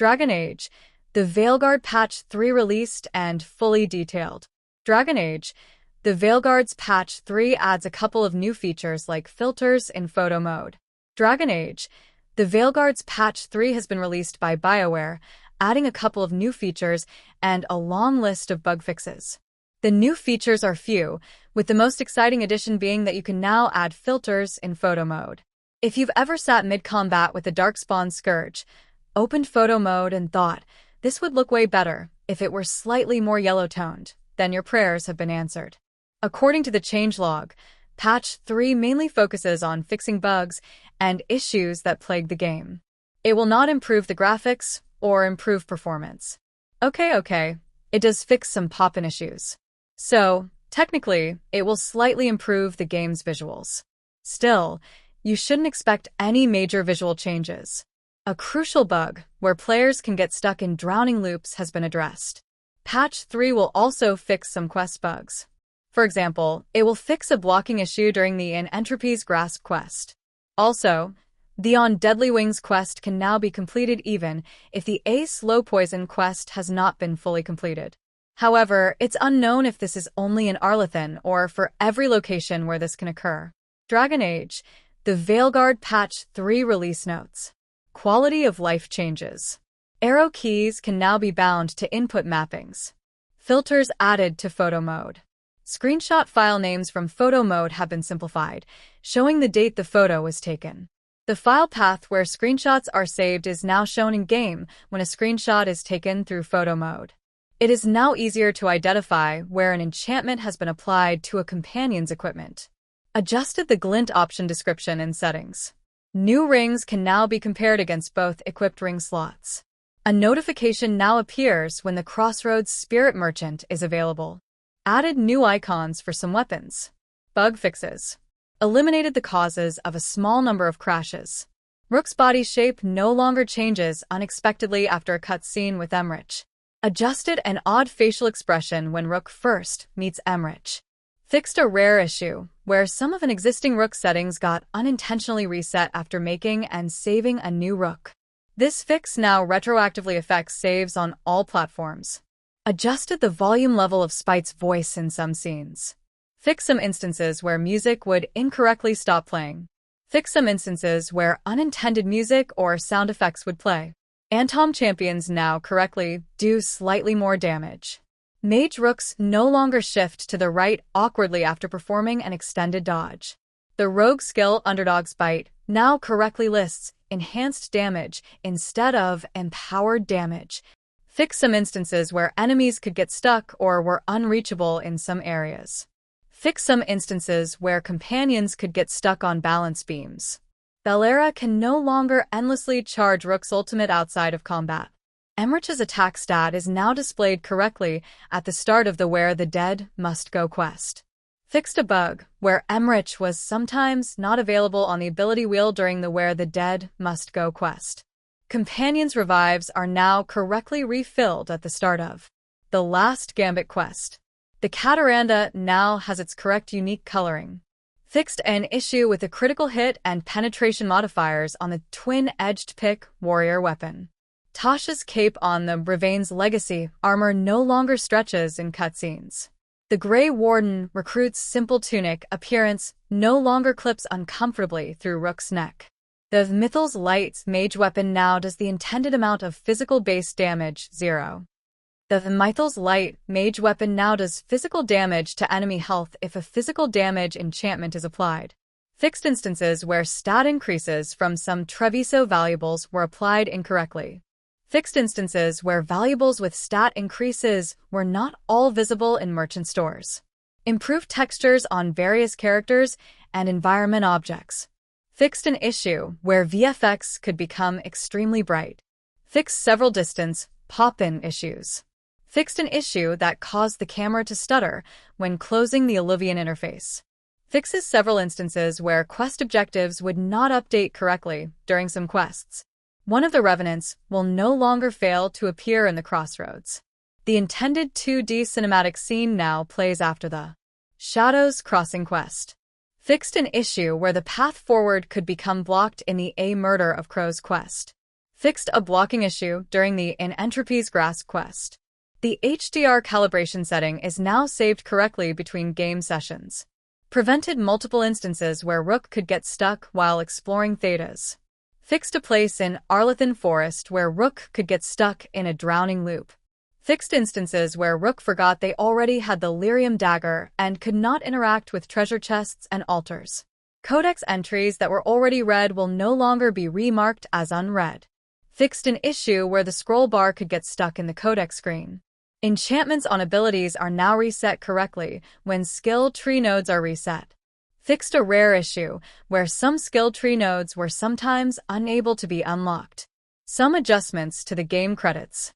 Dragon Age, the Veilguard Patch 3 released and fully detailed. Dragon Age, the Veilguard's Patch 3 adds a couple of new features like filters in photo mode. Dragon Age, the Veilguard's Patch 3 has been released by BioWare, adding a couple of new features and a long list of bug fixes. The new features are few, with the most exciting addition being that you can now add filters in photo mode. If you've ever sat mid-combat with the darkspawn scourge, opened photo mode and thought, this would look way better if it were slightly more yellow-toned, then your prayers have been answered. According to the changelog, Patch 3 mainly focuses on fixing bugs and issues that plague the game. It will not improve the graphics or improve performance. Okay, it does fix some pop-in issues. So, technically, it will slightly improve the game's visuals. Still, you shouldn't expect any major visual changes. A crucial bug, where players can get stuck in drowning loops, has been addressed. Patch 3 will also fix some quest bugs. For example, it will fix a blocking issue during the In Entropy's Grasp quest. Also, the On Deadly Wings quest can now be completed even if the A Slow Poison quest has not been fully completed. However, it's unknown if this is only in Arlathan or for every location where this can occur. Dragon Age, the Veilguard Patch 3 release notes. Quality of life changes. Arrow keys can now be bound to input mappings. Filters added to photo mode. Screenshot file names from photo mode have been simplified, showing the date the photo was taken. The file path where screenshots are saved is now shown in-game when a screenshot is taken through photo mode. It is now easier to identify where an enchantment has been applied to a companion's equipment. Adjusted the glint option description and settings. New rings can now be compared against both equipped ring slots. A notification now appears when the Crossroads Spirit Merchant is available. Added new icons for some weapons. Bug fixes. Eliminated the causes of a small number of crashes. Rook's body shape no longer changes unexpectedly after a cutscene with Emmerich. Adjusted an odd facial expression when Rook first meets Emmerich. Fixed a rare issue, where some of an existing Rook settings got unintentionally reset after making and saving a new Rook. This fix now retroactively affects saves on all platforms. Adjusted the volume level of Spite's voice in some scenes. Fix some instances where music would incorrectly stop playing. Fix some instances where unintended music or sound effects would play. Antom champions now correctly do slightly more damage. Mage Rooks no longer shift to the right awkwardly after performing an extended dodge. The rogue skill Underdog's Bite now correctly lists enhanced damage instead of empowered damage. Fix some instances where enemies could get stuck or were unreachable in some areas. Fix some instances where companions could get stuck on balance beams. Belera can no longer endlessly charge Rook's ultimate outside of combat. Emmerich's attack stat is now displayed correctly at the start of the Where the Dead Must Go quest. Fixed a bug where Emmerich was sometimes not available on the ability wheel during the Where the Dead Must Go quest. Companions' revives are now correctly refilled at the start of the Last Gambit quest. The Cataranda now has its correct unique coloring. Fixed an issue with the critical hit and penetration modifiers on the twin-edged pick warrior weapon. Tasha's cape on the Bravain's Legacy armor no longer stretches in cutscenes. The Grey Warden recruit's simple tunic appearance no longer clips uncomfortably through Rook's neck. The Mythal's Light's mage weapon now does the intended amount of physical base damage, 0. The Mythal's Light mage weapon now does physical damage to enemy health if a physical damage enchantment is applied. Fixed instances where stat increases from some Treviso valuables were applied incorrectly. Fixed instances where valuables with stat increases were not all visible in merchant stores. Improved textures on various characters and environment objects. Fixed an issue where VFX could become extremely bright. Fixed several distance pop-in issues. Fixed an issue that caused the camera to stutter when closing the Illuvian interface. Fixes several instances where quest objectives would not update correctly during some quests. One of the Revenants will no longer fail to appear in the Crossroads. The intended 2D cinematic scene now plays after the Shadows Crossing quest. Fixed an issue where the path forward could become blocked in the A Murder of Crows quest. Fixed a blocking issue during the In Entropy's Grasp quest. The HDR calibration setting is now saved correctly between game sessions. Prevented multiple instances where Rook could get stuck while exploring Thedas. Fixed a place in Arlathan Forest where Rook could get stuck in a drowning loop. Fixed instances where Rook forgot they already had the Lyrium dagger and could not interact with treasure chests and altars. Codex entries that were already read will no longer be remarked as unread. Fixed an issue where the scroll bar could get stuck in the codex screen. Enchantments on abilities are now reset correctly when skill tree nodes are reset. Fixed a rare issue where some skill tree nodes were sometimes unable to be unlocked. Some adjustments to the game credits.